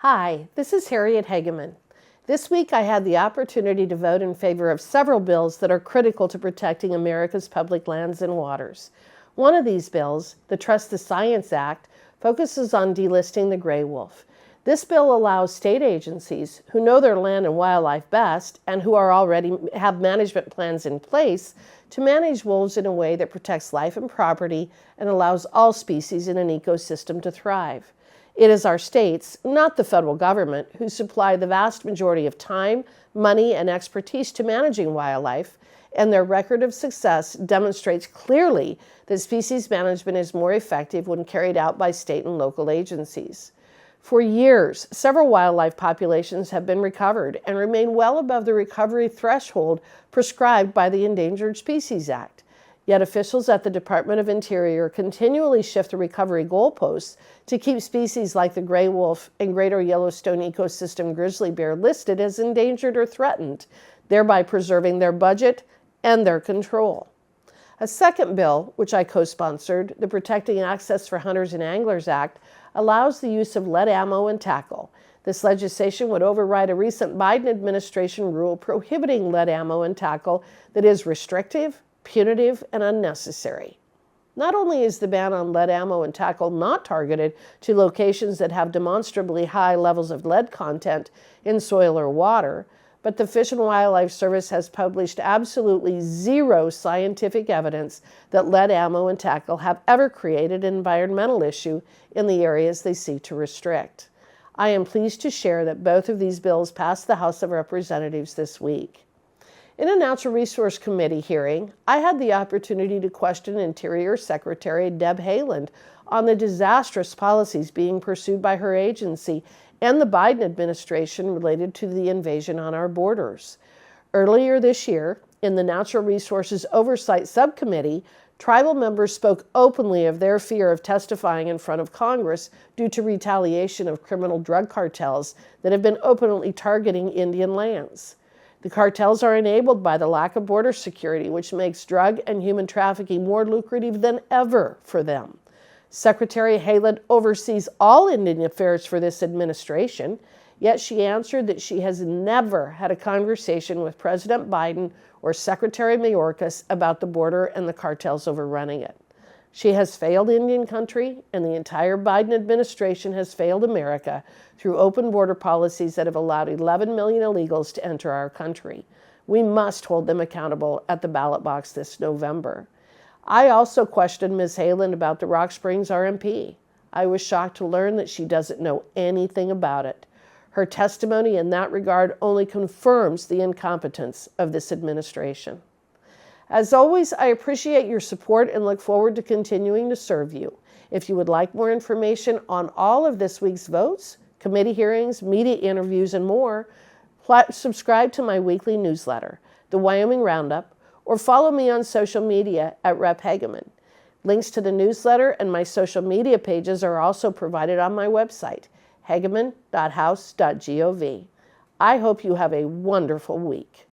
Hi, this is Harriet Hageman. This week I had the opportunity to vote in favor of several bills that are critical to protecting America's public lands and waters. One of these bills, the Trust the Science Act, focuses on delisting the gray wolf. This bill allows state agencies who know their land and wildlife best and who are already have management plans in place to manage wolves in a way that protects life and property and allows all species in an ecosystem to thrive. It is our states, not the federal government, who supply the vast majority of time, money, and expertise to managing wildlife, and their record of success demonstrates clearly that species management is more effective when carried out by state and local agencies. For years, several wildlife populations have been recovered and remain well above the recovery threshold prescribed by the Endangered Species Act. Yet officials at the Department of Interior continually shift the recovery goalposts to keep species like the gray wolf and Greater Yellowstone ecosystem grizzly bear listed as endangered or threatened, thereby preserving their budget and their control. A second bill, which I co-sponsored, the Protecting Access for Hunters and Anglers Act, allows the use of lead ammo and tackle. This legislation would override a recent Biden administration rule prohibiting lead ammo and tackle that is restrictive, punitive, and unnecessary. Not only is the ban on lead ammo and tackle not targeted to locations that have demonstrably high levels of lead content in soil or water, but the Fish and Wildlife Service has published absolutely zero scientific evidence that lead ammo and tackle have ever created an environmental issue in the areas they seek to restrict. I am pleased to share that both of these bills passed the House of Representatives this week. In a Natural Resource Committee hearing, I had the opportunity to question Interior Secretary Deb Haaland on the disastrous policies being pursued by her agency and the Biden administration related to the invasion on our borders. Earlier this year, in the Natural Resources Oversight Subcommittee, tribal members spoke openly of their fear of testifying in front of Congress due to retaliation of criminal drug cartels that have been openly targeting Indian lands. The cartels are enabled by the lack of border security, which makes drug and human trafficking more lucrative than ever for them. Secretary Haaland oversees all Indian affairs for this administration, yet she answered that she has never had a conversation with President Biden or Secretary Mayorkas about the border and the cartels overrunning it. She has failed Indian country, and the entire Biden administration has failed America through open border policies that have allowed 11 million illegals to enter our country. We must hold them accountable at the ballot box this November. I also questioned Ms. Haaland about the Rock Springs RMP. I was shocked to learn that she doesn't know anything about it. Her testimony in that regard only confirms the incompetence of this administration. As always, I appreciate your support and look forward to continuing to serve you. If you would like more information on all of this week's votes, committee hearings, media interviews, and more, subscribe to my weekly newsletter, The Wyoming Roundup, or follow me on social media at Rep. Hageman. Links to the newsletter and my social media pages are also provided on my website, hageman.house.gov. I hope you have a wonderful week.